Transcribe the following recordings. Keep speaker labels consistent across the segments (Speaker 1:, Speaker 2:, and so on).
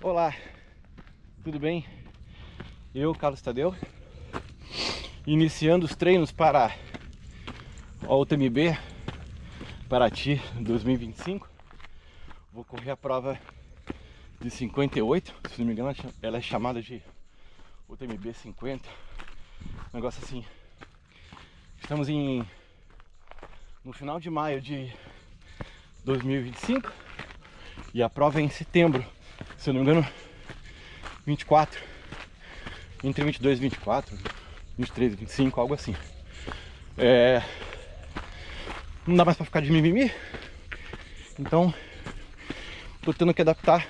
Speaker 1: Olá, tudo bem? Eu, Carlos Tadeu, iniciando os treinos para a UTMB Paraty 2025. Vou correr a prova de 58, se não me engano ela é chamada de UTMB 50, negócio assim. Estamos no final de maio de 2025 e a prova é em setembro, se eu não me engano 24, entre 22 e 24, 23 e 25, algo assim. Não dá mais pra ficar de mimimi, então tô tendo que adaptar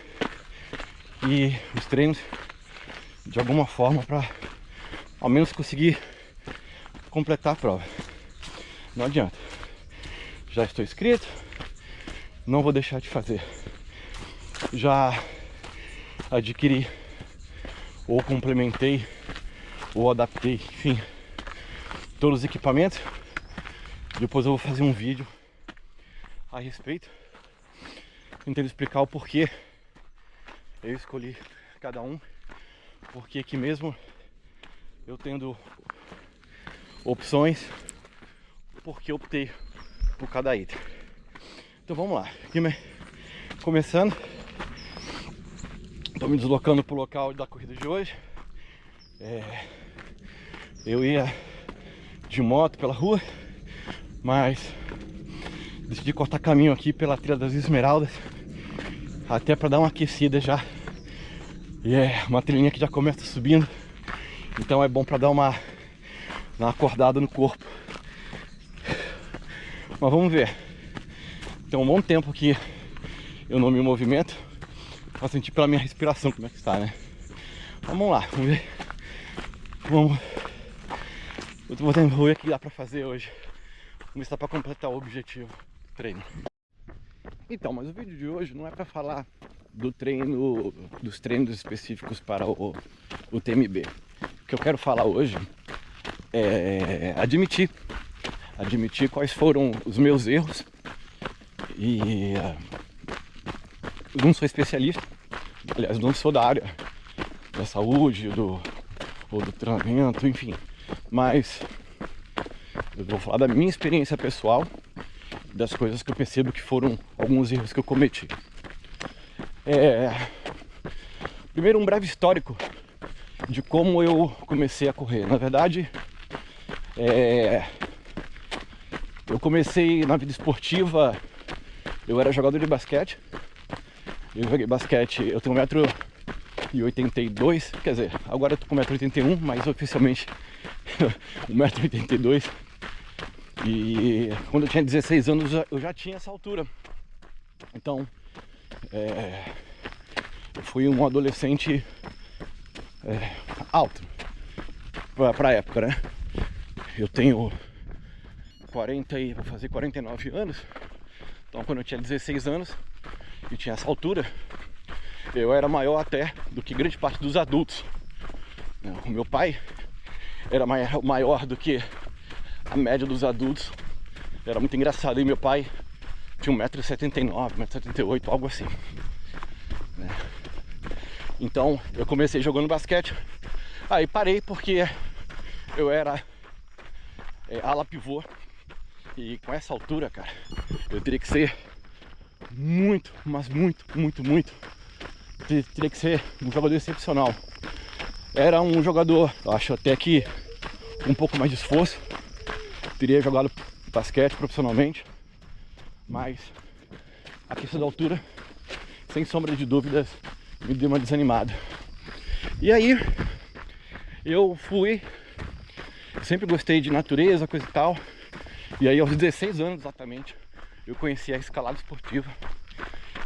Speaker 1: e os treinos de alguma forma para ao menos conseguir completar a prova. Não adianta, já estou inscrito, não vou deixar de fazer. Já adquiri ou complementei ou adaptei, enfim, todos os equipamentos. Depois eu vou fazer um vídeo a respeito, tentando explicar o porquê eu escolhi cada um, porque que mesmo eu tendo opções, porque eu optei por cada item. Então vamos lá, começando, estou me deslocando para o local da corrida de hoje. Eu ia de moto pela rua, mas decidi cortar caminho aqui pela Trilha das Esmeraldas, até para dar uma aquecida já. E é uma trilhinha que já começa subindo, então é bom para dar uma acordada no corpo. Mas vamos ver. Tem um bom tempo que eu não me movimento, pra sentir pela minha respiração como é que está, né? Vamos lá, vamos ver. Vamos ver o que dá pra fazer hoje. Vamos estar para completar o objetivo do treino. Então, mas o vídeo de hoje não é para falar do treino, dos treinos específicos para o TMB. O que eu quero falar hoje é admitir quais foram os meus erros. E eu não sou especialista, aliás, não sou da área da saúde ou do treinamento, enfim, mas eu vou falar da minha experiência pessoal, das coisas que eu percebo que foram alguns erros que eu cometi. Primeiro, um breve histórico de como eu comecei a correr. Na verdade, eu comecei na vida esportiva. Eu era jogador de basquete. Eu joguei basquete, eu tenho 1,82 m, quer dizer, agora eu tô com 1,81 m, mas oficialmente 1,82 m. E quando eu tinha 16 anos eu já tinha essa altura. Então, eu fui um adolescente alto pra época, né? Eu tenho 40 e vou fazer 49 anos. Então quando eu tinha 16 anos e tinha essa altura, eu era maior até do que grande parte dos adultos. O meu pai era maior do que a média dos adultos. Era muito engraçado. E meu pai tinha 1,79 m, 1,78 m, algo assim. Então eu comecei jogando basquete. Aí parei porque eu era ala pivô. E com essa altura, cara, eu teria que ser muito, mas muito. Teria que ser um jogador excepcional. Era um jogador, acho até que com um pouco mais de esforço, teria jogado basquete profissionalmente. Mas a questão da altura, sem sombra de dúvidas, me deu uma desanimada. E aí, eu sempre gostei de natureza, coisa e tal. E aí aos 16 anos exatamente, eu conheci a escalada esportiva.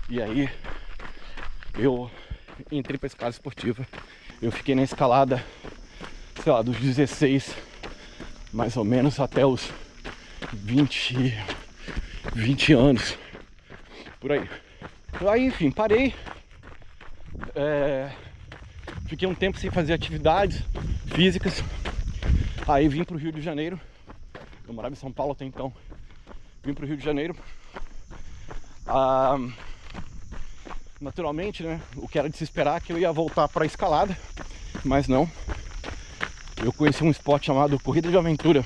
Speaker 1: E aí eu entrei pra escalada esportiva. Eu fiquei na escalada, sei lá, dos 16 mais ou menos até os 20 anos, por aí. Aí enfim, parei. Fiquei um tempo sem fazer atividades físicas. Aí vim pro Rio de Janeiro. Eu morava em São Paulo até então. Vim pro Rio de Janeiro. Naturalmente, né, o que era de se esperar que eu ia voltar para a escalada, mas não. Eu conheci um esporte chamado Corrida de Aventura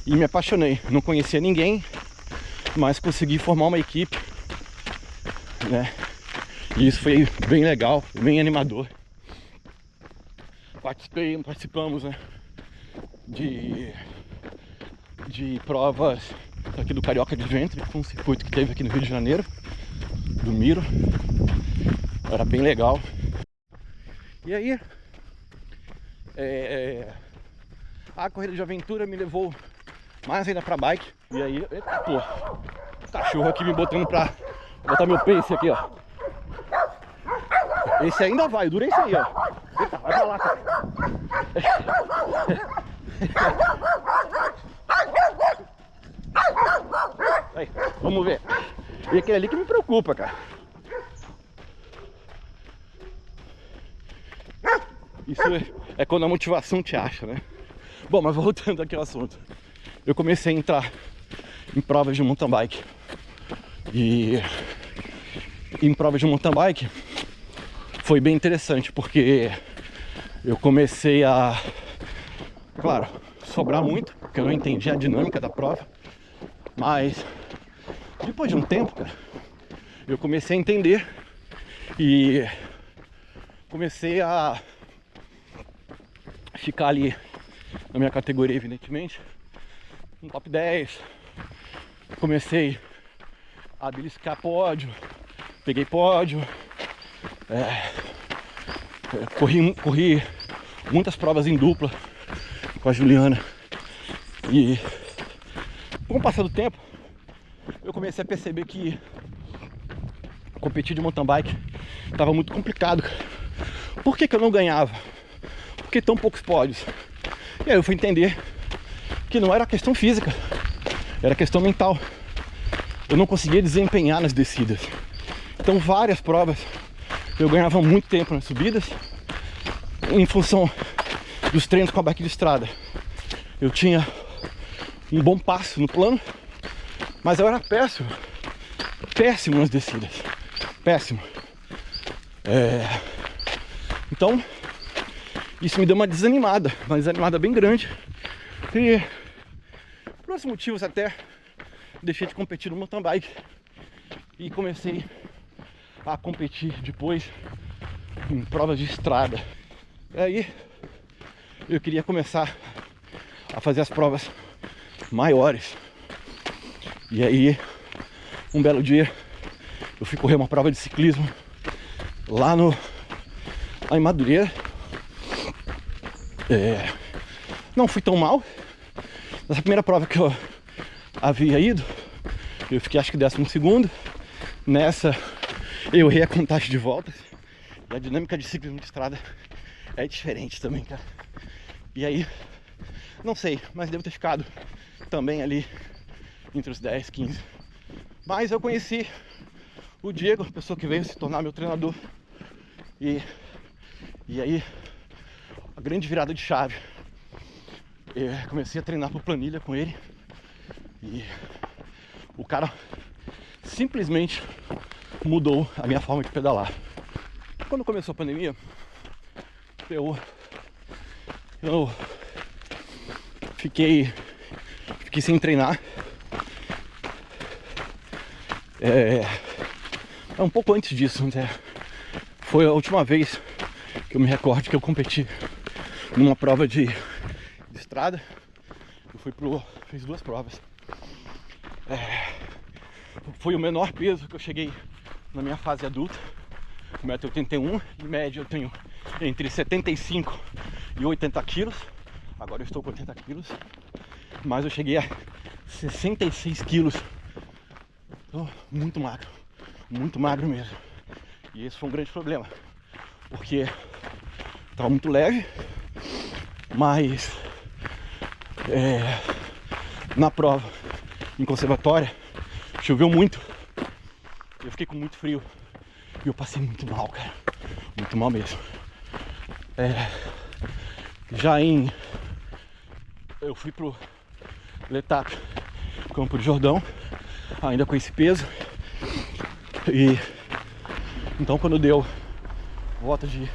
Speaker 1: e me apaixonei. Não conhecia ninguém, mas consegui formar uma equipe, né? E isso foi bem legal, bem animador. Participamos, né, de provas aqui do Carioca de Ventre, com um circuito que teve aqui no Rio de Janeiro, do Miro. Era bem legal. E aí, a corrida de aventura me levou mais ainda pra bike. E aí, eita, pô, o cachorro aqui me botando pra botar meu pace aqui, ó. Esse ainda vai, dura esse aí, ó. Eita, vai pra lá, cara. Aí, vamos ver. E aquele ali que me preocupa, cara. Isso é quando a motivação te acha, né? Bom, mas voltando aqui ao assunto. Eu comecei a entrar em provas de mountain bike. E em provas de mountain bike foi bem interessante, porque eu comecei a, claro, sobrar muito, porque eu não entendi a dinâmica da prova. Mas depois de um tempo, cara, eu comecei a entender e comecei a ficar ali na minha categoria, evidentemente, no top 10. Comecei a beliscar pódio, peguei pódio, corri muitas provas em dupla com a Juliana. E com o passar do tempo, eu comecei a perceber que competir de mountain bike estava muito complicado. Por que eu não ganhava? Por que tão poucos pódios? E aí eu fui entender que não era questão física, era questão mental. Eu não conseguia desempenhar nas descidas. Então várias provas eu ganhava muito tempo nas subidas, em função dos treinos com a bike de estrada. Eu tinha um bom passo no plano, mas eu era péssimo nas descidas, péssimo. Então isso me deu uma desanimada bem grande. E por outros motivos até deixei de competir no mountain bike e comecei a competir depois em provas de estrada. E aí eu queria começar a fazer as provas maiores. E aí um belo dia eu fui correr uma prova de ciclismo lá em Madureira. Não fui tão mal. Nessa primeira prova que eu havia ido, eu fiquei acho que 12º. Nessa eu errei a contagem de voltas. E a dinâmica de ciclismo de estrada é diferente também, cara. E aí, não sei, mas devo ter ficado também ali entre os 10, 15. Mas eu conheci o Diego, a pessoa que veio se tornar meu treinador. E aí, a grande virada de chave. Eu comecei a treinar por planilha com ele. E o cara simplesmente mudou a minha forma de pedalar. Quando começou a pandemia, eu fiquei sem treinar. Um pouco antes disso, né? Foi a última vez que eu me recordo que eu competi numa prova de estrada. Eu fiz 2 provas. Foi o menor peso que eu cheguei na minha fase adulta, 1,81 m. Em média eu tenho entre 75 e 80 quilos. Agora eu estou com 80 quilos, mas eu cheguei a 66 quilos. Tô muito magro mesmo. E esse foi um grande problema, porque estava muito leve, mas na prova em conservatória choveu muito, eu fiquei com muito frio e eu passei muito mal, cara, muito mal mesmo. Eu fui pro Letap, Campo de Jordão, ainda com esse peso, e Então quando deu volta de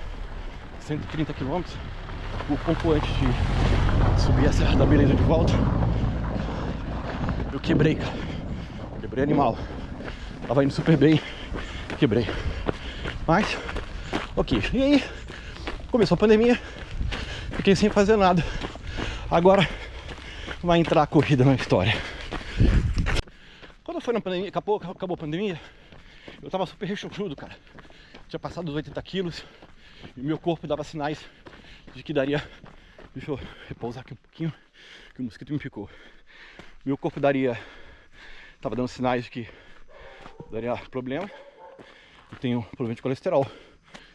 Speaker 1: 130 km, um pouco antes de subir a Serra da Beleza de volta, eu quebrei, cara. Quebrei animal. Tava indo super bem, quebrei. Mas, ok. E aí, começou a pandemia, fiquei sem fazer nada. Agora vai entrar a corrida na história. Quando foi na pandemia, acabou a pandemia, eu tava super rechonchudo, cara. Tinha passado dos 80 quilos e meu corpo dava sinais de que daria... Deixa eu repousar aqui um pouquinho, que o mosquito me picou. Meu corpo tava dando sinais de que daria problema. Eu tenho problema de colesterol.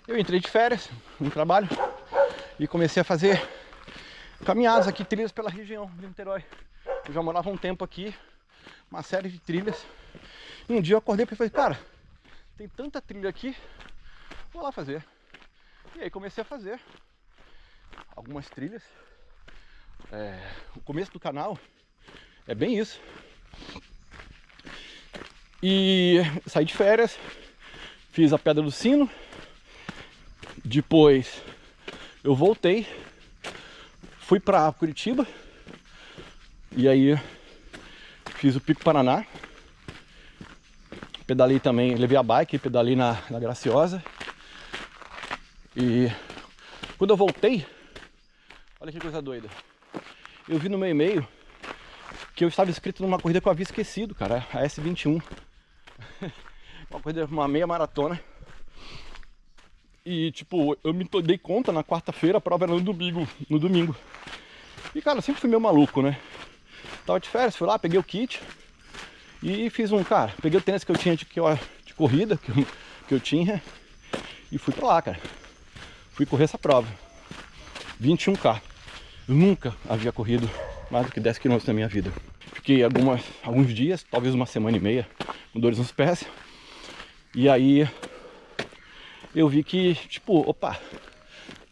Speaker 1: Eu entrei de férias no trabalho e comecei a fazer caminhadas aqui, trilhas pela região de Niterói. Eu já morava um tempo aqui, uma série de trilhas. E um dia eu acordei e falei, cara, tem tanta trilha aqui, vou lá fazer. E aí comecei a fazer algumas trilhas. O começo do canal é bem isso. E saí de férias, fiz a Pedra do Sino. Depois eu voltei, fui pra Curitiba. E aí fiz o Pico Paraná. Pedalei também, levei a bike, pedalei na Graciosa. E quando eu voltei, olha que coisa doida. Eu vi no meu e-mail que eu estava inscrito numa corrida que eu havia esquecido, cara, a S21. Uma corrida, uma meia maratona. E tipo, eu me dei conta na quarta-feira, a prova era no domingo. E cara, eu sempre fui meio maluco, né? Tava de férias, fui lá, peguei o kit e fiz peguei o tênis que eu tinha de corrida, que eu tinha, e fui pra lá, cara. Fui correr essa prova, 21K. Eu nunca havia corrido mais do que 10 km na minha vida. Fiquei alguns dias, talvez uma semana e meia, com dores nos pés. E aí eu vi que, tipo, opa,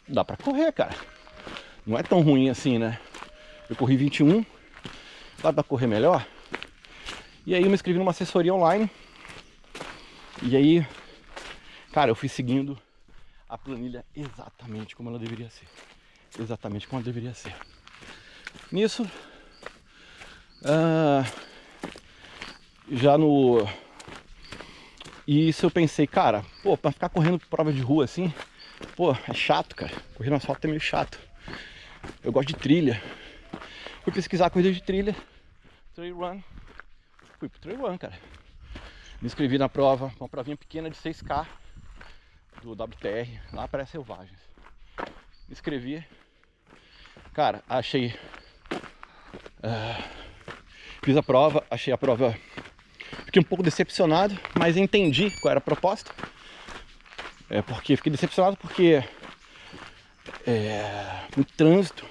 Speaker 1: dá pra correr, cara. Não é tão ruim assim, né? Eu corri 21, dá pra correr melhor. E aí eu me inscrevi numa assessoria online. E aí, cara, eu fui seguindo a planilha exatamente como ela deveria ser. Exatamente como ela deveria ser. Nisso, isso eu pensei, cara, pô, pra ficar correndo prova de rua assim, pô, é chato, cara. Correr no asfalto é meio chato. Eu gosto de trilha. Fui pesquisar corrida de trilha, trail run. Fui pro trail run, cara. Me inscrevi na prova, uma provinha pequena de 6K do WTR, lá para Selvagens. Me inscrevi. Cara, fiz a prova, achei a prova... Fiquei um pouco decepcionado, mas entendi qual era a proposta. Fiquei decepcionado porque... muito trânsito.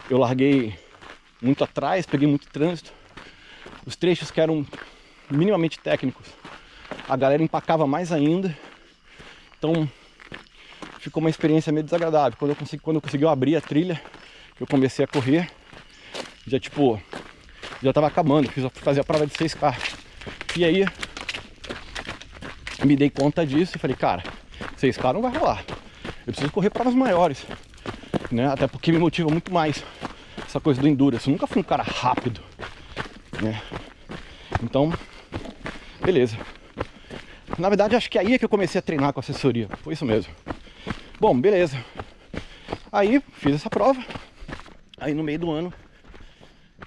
Speaker 1: Eu larguei muito atrás, peguei muito trânsito. Os trechos que eram minimamente técnicos, a galera empacava mais ainda. Então ficou uma experiência meio desagradável. Quando eu consegui abrir a trilha, eu comecei a correr, já tava acabando, fui fazer a prova de 6K. E aí me dei conta disso e falei, cara, 6K não vai rolar. Eu preciso correr provas maiores, né? Até porque me motiva muito mais essa coisa do endurance. Eu nunca fui um cara rápido, né? Então, beleza. Na verdade, acho que aí é que eu comecei a treinar com a assessoria. Foi isso mesmo. Bom, beleza. Aí, fiz essa prova. Aí, no meio do ano,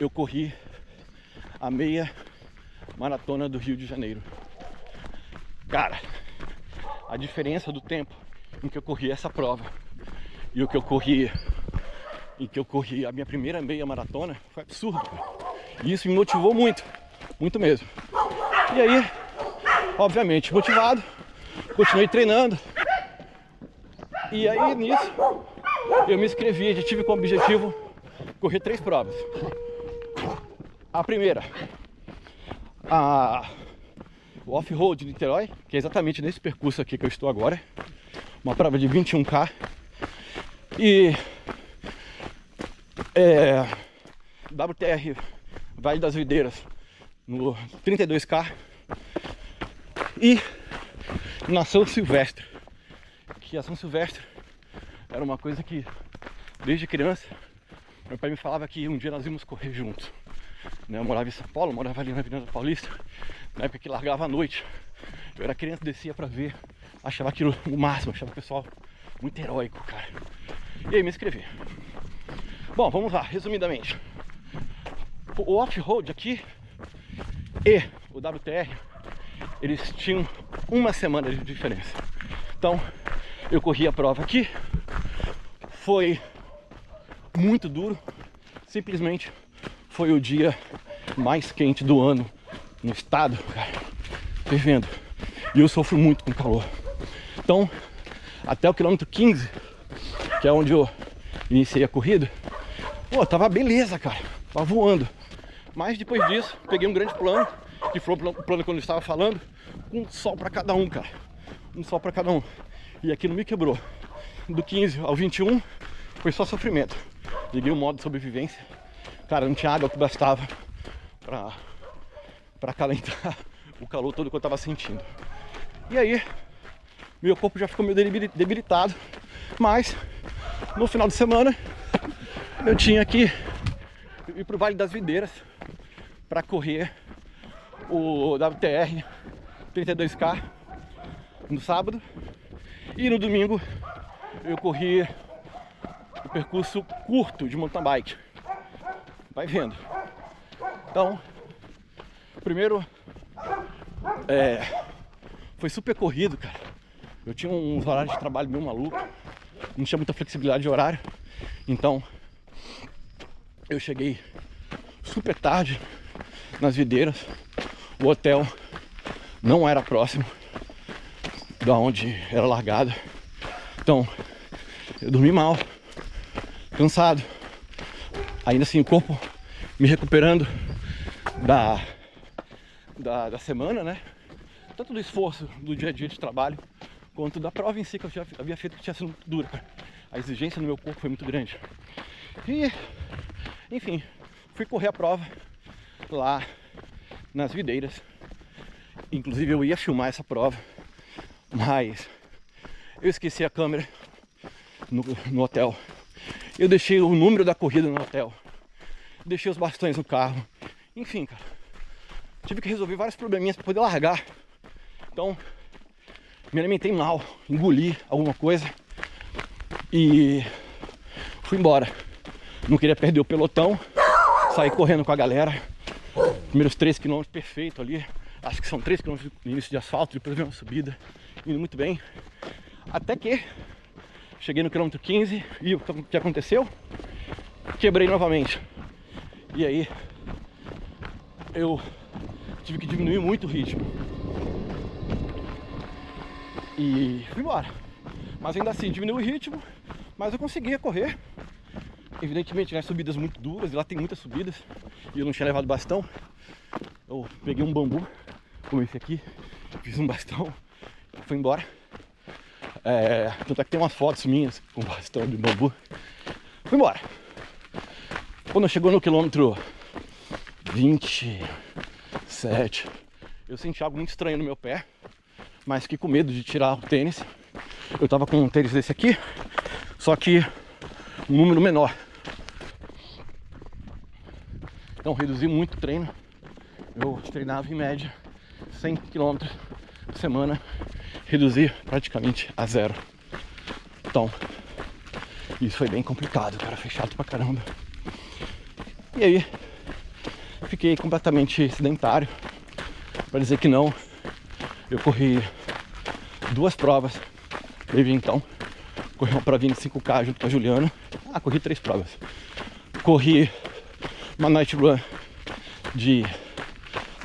Speaker 1: eu corri a meia maratona do Rio de Janeiro. Cara, a diferença do tempo em que eu corri essa prova e o que eu corri a minha primeira meia maratona foi absurdo, cara. E isso me motivou muito, muito mesmo. E aí, obviamente, motivado, continuei treinando. E aí, nisso, eu me inscrevi, já tive como objetivo correr 3 provas. A primeira, o off-road de Niterói, que é exatamente nesse percurso aqui que eu estou agora. Uma prova de 21K. E WTR Vale das Videiras no 32K. E na São Silvestre. Que a São Silvestre era uma coisa que, desde criança, meu pai me falava que um dia nós íamos correr juntos. Né? Eu morava em São Paulo, morava ali na Avenida Paulista, na época que largava à noite. Eu era criança, descia pra ver, achava aquilo o máximo, achava o pessoal muito heróico, cara. E aí me inscrevi. Bom, vamos lá, resumidamente. O off-road aqui e o WTR, eles tinham uma semana de diferença. Então, eu corri a prova aqui, foi muito duro, simplesmente foi o dia mais quente do ano no estado, cara, fervendo. E eu sofro muito com calor. Então, até o quilômetro 15, que é onde eu iniciei a corrida, pô, tava beleza, cara, tava voando. Mas depois disso, peguei um grande plano, que foi o plano quando eu estava falando, um sol pra cada um, cara. Um sol pra cada um. E aquilo me quebrou. Do 15 ao 21 foi só sofrimento. Liguei o modo de sobrevivência. Cara, não tinha água que bastava pra calentar o calor todo que eu tava sentindo. E aí, meu corpo já ficou meio debilitado. Mas, no final de semana, eu tinha que ir pro Vale das Videiras para correr o WTR 32K no sábado, e no domingo eu corri o percurso curto de mountain bike. Vai vendo. Então, primeiro foi super corrido, cara. Eu tinha uns horários de trabalho meio maluco, não tinha muita flexibilidade de horário, então eu cheguei super tarde nas Videiras. O hotel não era próximo da onde era largada, então eu dormi mal, cansado, ainda assim o corpo me recuperando da semana, né? Tanto do esforço do dia a dia de trabalho, quanto da prova em si, que eu já havia feito, que tinha sido muito dura, cara. A exigência no meu corpo foi muito grande. E, enfim, fui correr a prova lá nas Videiras. Inclusive eu ia filmar essa prova, mas eu esqueci a câmera no hotel. Eu deixei o número da corrida no hotel, deixei os bastões no carro. Enfim, cara, tive que resolver vários probleminhas para poder largar. Então, me alimentei mal, engoli alguma coisa e fui embora. Não queria perder o pelotão, saí correndo com a galera. Primeiros 3 km perfeito ali. Acho que são 3 km no início de asfalto, depois veio uma subida, indo muito bem. Até que cheguei no quilômetro 15 e o que aconteceu? Quebrei novamente. E aí eu tive que diminuir muito o ritmo. E fui embora. Mas ainda assim, diminui o ritmo, mas eu conseguia correr. Evidentemente, nas subidas muito duras, e lá tem muitas subidas, e eu não tinha levado bastão. Eu peguei um bambu, como esse aqui, fiz um bastão, fui embora. Tanto é que tem umas fotos minhas com bastão de bambu. Fui embora. Quando chegou no quilômetro 27, eu senti algo muito estranho no meu pé, mas fiquei com medo de tirar o tênis. Eu tava com um tênis desse aqui, só que um número menor. Então reduzi muito o treino. Eu treinava em média 100 km por semana, reduzi praticamente a 0. Então, isso foi bem complicado, cara, foi chato pra caramba. E aí, fiquei completamente sedentário. Pra dizer que não, eu corri 2 provas desde então. Corri uma provinha de 5K junto com a Juliana. Corri 3 provas. Corri uma night run de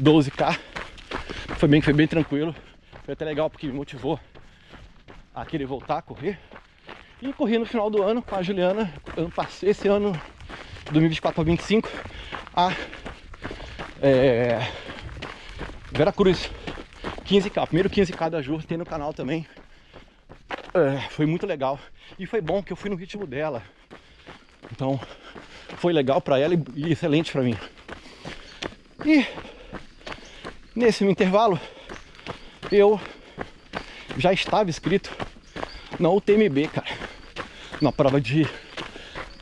Speaker 1: 12K. Foi bem tranquilo. Foi até legal porque me motivou a querer voltar a correr. E corri no final do ano com a Juliana. Eu passei esse ano, 2024 para 2025, a Veracruz. 15K. Primeiro 15K da Ju, tem no canal também. Foi muito legal. E foi bom que eu fui no ritmo dela. Então, foi legal pra ela e excelente pra mim. E nesse intervalo, eu já estava inscrito na UTMB, cara, na prova de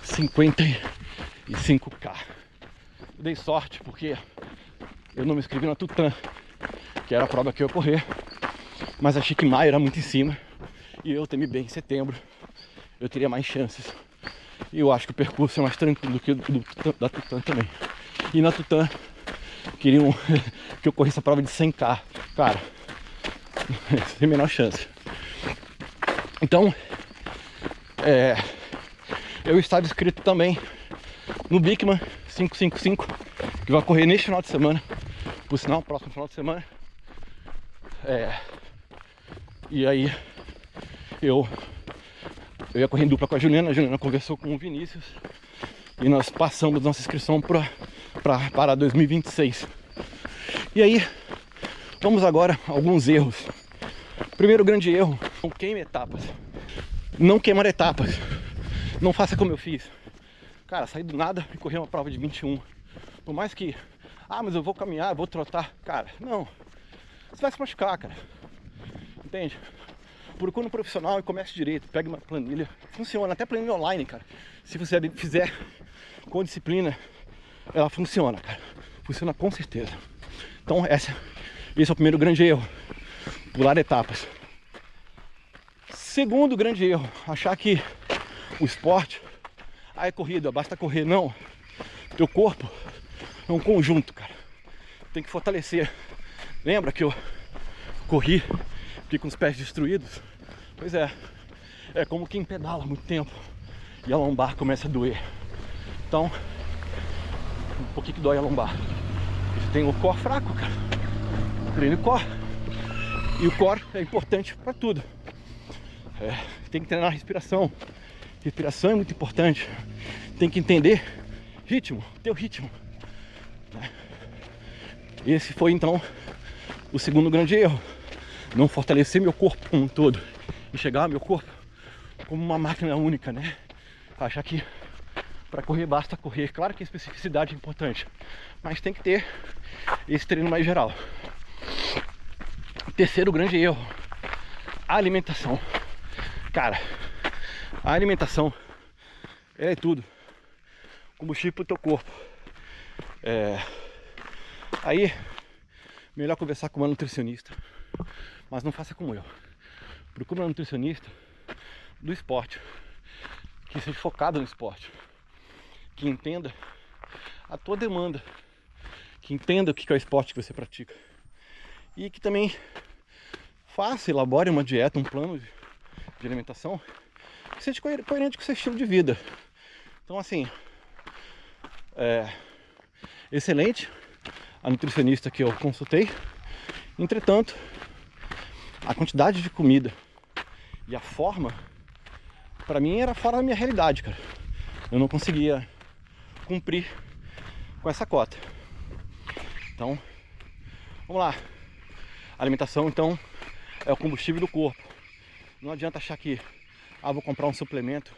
Speaker 1: 55K. Eu dei sorte porque eu não me inscrevi na Tutã, que era a prova que eu ia correr, mas achei que maio era muito em cima e eu UTMB em setembro eu teria mais chances. E eu acho que o percurso é mais tranquilo do que o da Tutã também. E na Tutã queriam que eu corresse a prova de 100K. Cara, sem a menor chance. Então, eu estava inscrito também no Bikman 555, que vai correr neste final de semana. Por sinal, próximo final de semana. E aí, eu ia correr em dupla com a Juliana conversou com o Vinícius e nós passamos nossa inscrição para 2026. E aí, vamos agora a alguns erros. Primeiro grande erro, não queime etapas. Não queimar etapas. Não faça como eu fiz. Cara, sair do nada e correr uma prova de 21. Por mais que, mas eu vou caminhar, vou trotar. Cara, não. Você vai se machucar, cara. Entende? Procura um profissional e comece direito. Pegue uma planilha. Funciona, até planilha online, cara. Se você fizer com disciplina, ela funciona, cara. Funciona com certeza. Então esse é o primeiro grande erro. Pular etapas. Segundo grande erro, achar que o esporte é corrida, basta correr. Não. Teu corpo é um conjunto, cara. Tem que fortalecer. Lembra que eu corri, fiquei com os pés destruídos? Pois é como quem pedala muito tempo e a lombar começa a doer. Então, por que dói a lombar? Porque você tem o core fraco, cara. Treine o core. E o core é importante para tudo. Tem que treinar a respiração. Respiração é muito importante. Tem que entender ritmo, teu ritmo. Esse foi então o segundo grande erro. Não fortalecer meu corpo como um todo. Enxergar meu corpo como uma máquina única, né? Achar que para correr basta correr. Claro que a especificidade é importante, mas tem que ter esse treino mais geral. Terceiro grande erro, a alimentação. Cara, a alimentação é tudo. Combustível pro teu corpo. Aí, melhor conversar com uma nutricionista. Mas não faça como eu. Procure uma nutricionista do esporte, que seja focado no esporte, que entenda a tua demanda, que entenda o que é o esporte que você pratica e que também elabore uma dieta, um plano de alimentação que seja coerente com o seu estilo de vida. Então, assim, excelente a nutricionista que eu consultei. Entretanto, a quantidade de comida e a forma, pra mim, era fora da minha realidade, cara. Eu não conseguia cumprir com essa cota. Então, vamos lá. A alimentação, então, é o combustível do corpo. Não adianta achar que, vou comprar um suplemento.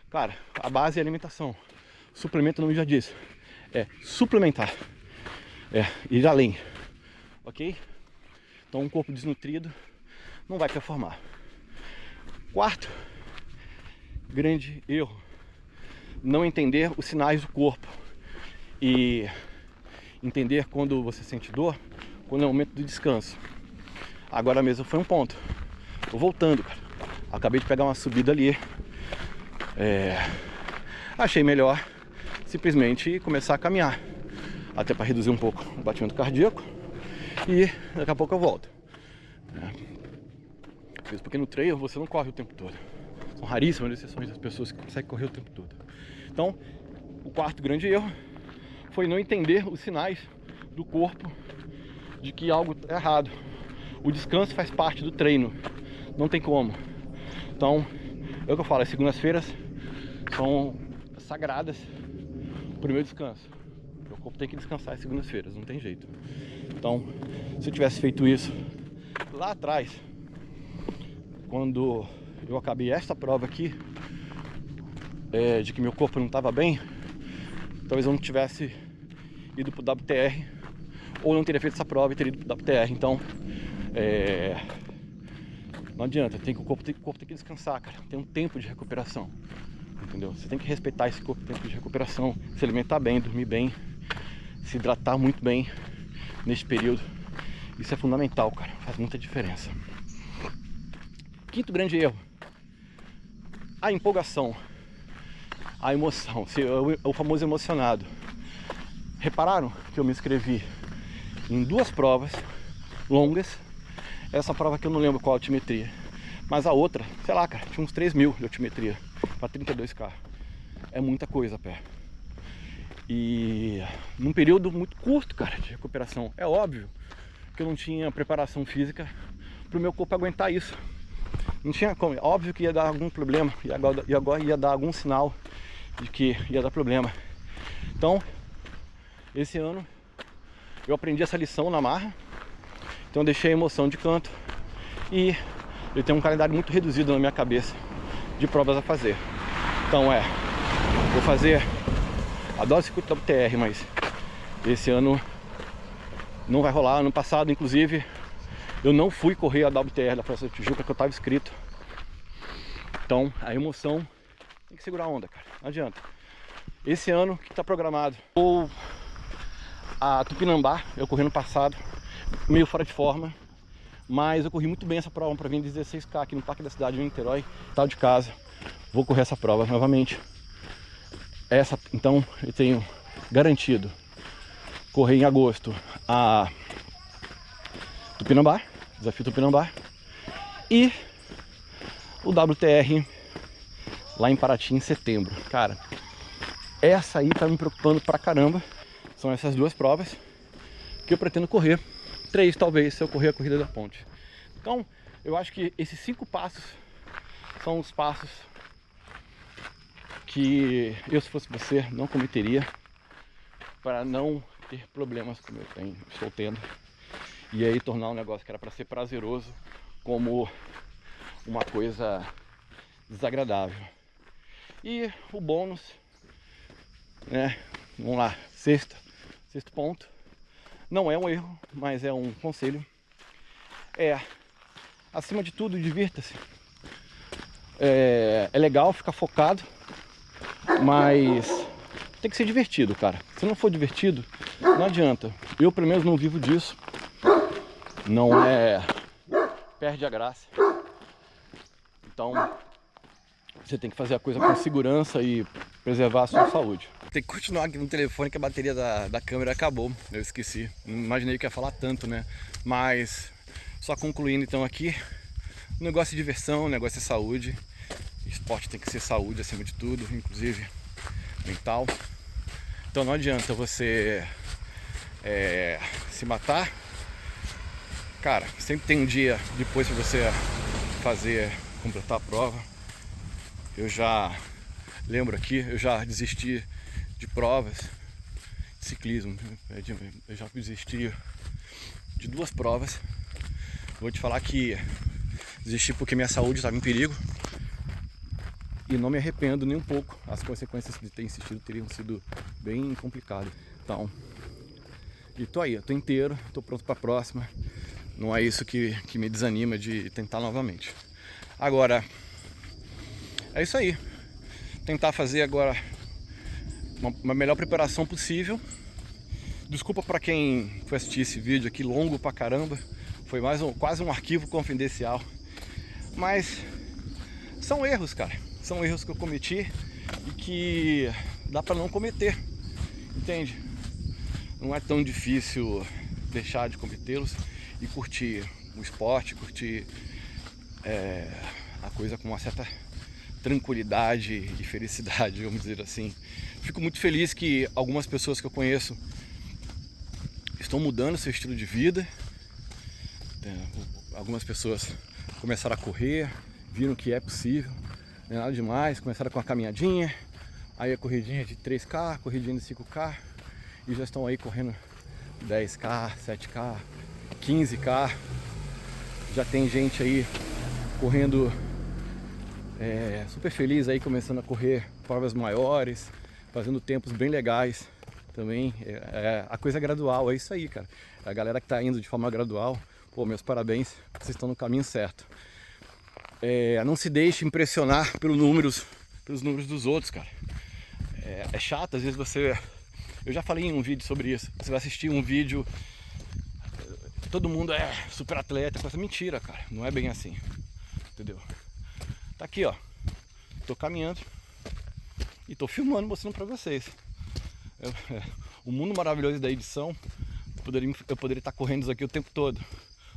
Speaker 1: Cara, a base é a alimentação. Suplemento, o nome já disse, é suplementar. Ir além. Ok? Então, um corpo desnutrido não vai performar. Quarto grande erro, não entender os sinais do corpo e entender quando você sente dor, quando é o momento do descanso. Agora mesmo foi um ponto. Tô voltando, cara. Acabei de pegar uma subida ali. Achei melhor simplesmente começar a caminhar, até para reduzir um pouco o batimento cardíaco, e daqui a pouco eu volto. Porque no trail você não corre o tempo todo. São raríssimas as exceções das pessoas que conseguem correr o tempo todo. Então, o quarto grande erro foi não entender os sinais do corpo de que algo é errado. O descanso faz parte do treino, não tem como. Então, é o que eu falo, as segundas-feiras são sagradas para o meu descanso. O corpo tem que descansar às segundas-feiras, não tem jeito. Então, se eu tivesse feito isso lá atrás, quando eu acabei esta prova aqui, de que meu corpo não estava bem, talvez eu não tivesse ido pro WTR, ou não teria feito essa prova e teria ido pro WTR. Então, Não adianta, o corpo tem que descansar, cara. Tem um tempo de recuperação, entendeu? Você tem que respeitar esse tempo de recuperação, se alimentar bem, dormir bem, se hidratar muito bem nesse período. Isso é fundamental, cara, faz muita diferença. Quinto grande erro: a empolgação, a emoção, o famoso emocionado. Repararam que eu me inscrevi em 2 provas longas? Essa prova aqui eu não lembro qual altimetria, mas a outra, sei lá, cara, tinha uns 3.000 de altimetria para 32K. É muita coisa a pé. E num período muito curto, cara, de recuperação. É óbvio que eu não tinha preparação física para o meu corpo aguentar isso. Não tinha como. Óbvio que ia dar algum problema, e agora ia dar algum sinal de que ia dar problema. Então, esse ano eu aprendi essa lição na marra. Então eu deixei a emoção de canto e eu tenho um calendário muito reduzido na minha cabeça de provas a fazer. Então vou fazer a dose circuito WTR, mas esse ano não vai rolar. Ano passado, inclusive, eu não fui correr a WTR da Praça da Tijuca, que eu estava inscrito. Então a emoção tem que segurar a onda, cara, não adianta. Esse ano que está programado, ou a Tupinambá, eu corri no passado, meio fora de forma, mas eu corri muito bem essa prova para vir 16K aqui no Parque da Cidade de Niterói, tal de casa. Vou correr essa prova novamente. Então eu tenho garantido correr em agosto a Tupinambá, desafio Tupinambá, e o WTR lá em Paraty em setembro. Cara, essa aí tá me preocupando pra caramba. São essas 2 provas que eu pretendo correr. 3 talvez, se eu correr a corrida da ponte. Então eu acho que esses 5 passos são os passos que eu, se fosse você, não cometeria para não ter problemas como estou tendo, e aí tornar um negócio que era para ser prazeroso como uma coisa desagradável. E o bônus, né? Vamos lá, sexto ponto, não é um erro, mas é um conselho. Acima de tudo, divirta-se. É legal ficar focado, mas tem que ser divertido, cara. Se não for divertido, não adianta. Eu, pelo menos, não vivo disso. Não é... Perde a graça. Então, você tem que fazer a coisa com segurança e preservar a sua saúde. Tem que continuar aqui no telefone que a bateria da câmera acabou. Eu esqueci. Não imaginei que ia falar tanto, né? Mas, só concluindo então aqui, o negócio é diversão, o negócio é saúde. Esporte tem que ser saúde acima de tudo, inclusive mental. Então não adianta você se matar. Cara, sempre tem um dia depois para você completar a prova. Eu já lembro aqui, eu já desisti de provas de ciclismo. Eu já desisti de 2 provas. Vou te falar que desisti porque minha saúde estava em perigo. E não me arrependo nem um pouco. As consequências de ter insistido teriam sido bem complicadas. Então, e tô aí, eu tô inteiro, tô pronto para a próxima. Não é isso que me desanima de tentar novamente. Agora, é isso aí. Tentar fazer agora uma melhor preparação possível. Desculpa para quem foi assistir esse vídeo aqui longo pra caramba. Foi quase um arquivo confidencial. Mas são erros, cara. São erros que eu cometi e que dá para não cometer, entende? Não é tão difícil deixar de cometê-los e curtir o esporte, curtir a coisa com uma certa tranquilidade e felicidade, vamos dizer assim. Fico muito feliz que algumas pessoas que eu conheço estão mudando seu estilo de vida. Algumas pessoas começaram a correr, viram que é possível. Não é nada demais, começaram com a caminhadinha, aí a corridinha de 3K, corridinha de 5K, e já estão aí correndo 10K, 7K, 15K. Já tem gente aí correndo super feliz aí, começando a correr provas maiores, fazendo tempos bem legais também. A coisa gradual, é isso aí, cara. A galera que tá indo de forma gradual, pô, meus parabéns, vocês estão no caminho certo. não se deixe impressionar pelos números dos outros, cara. É chato, às vezes você... Eu já falei em um vídeo sobre isso. Você vai assistir um vídeo, todo mundo é super atleta, coisa mentira, cara. Não é bem assim, entendeu? Tá aqui, ó. Tô caminhando e tô filmando, mostrando pra vocês. O mundo maravilhoso da edição. Eu poderia estar correndo isso aqui o tempo todo.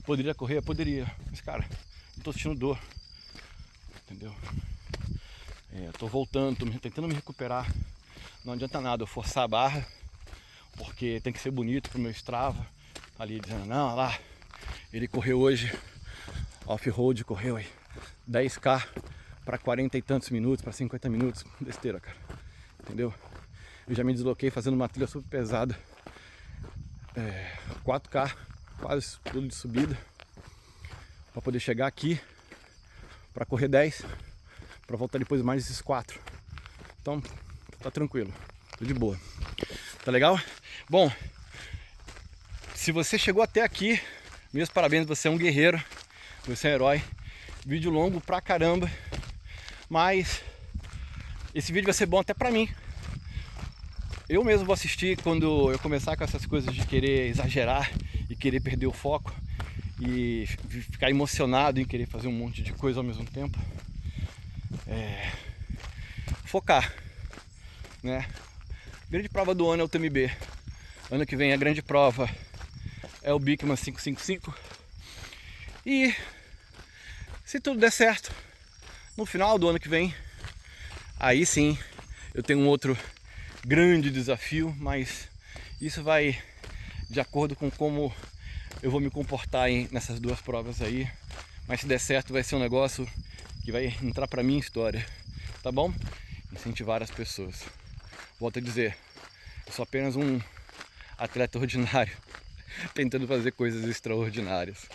Speaker 1: Poderia correr? Poderia. Mas, cara, não tô sentindo dor. Entendeu? Tô voltando, tô tentando me recuperar. Não adianta nada eu forçar a barra, porque tem que ser bonito pro meu Strava. Ali dizendo, não, olha lá, ele correu hoje, off-road, correu aí 10K para 40 e tantos minutos, para 50 minutos. Besteira, cara. Entendeu? Eu já me desloquei fazendo uma trilha super pesada, 4K, quase tudo de subida, para poder chegar aqui, para correr 10, para voltar depois mais esses 4. Então, tá tranquilo, tô de boa. Tá legal? Bom, se você chegou até aqui, meus parabéns, você é um guerreiro, você é um herói. Vídeo longo pra caramba, mas esse vídeo vai ser bom até pra mim. Eu mesmo vou assistir quando eu começar com essas coisas de querer exagerar e querer perder o foco e ficar emocionado em querer fazer um monte de coisa ao mesmo tempo. Focar, né? Grande prova do ano é o TMB. Ano que vem a grande prova é o Bikman 555. E se tudo der certo, no final do ano que vem, aí sim eu tenho um outro grande desafio, mas isso vai de acordo com como eu vou me comportar nessas duas provas aí. Mas se der certo vai ser um negócio que vai entrar pra minha história, tá bom? Incentivar as pessoas. Volto a dizer, eu sou apenas um atleta ordinário tentando fazer coisas extraordinárias.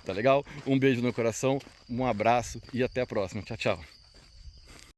Speaker 1: Tá legal? Um beijo no coração, um abraço e até a próxima. Tchau, tchau.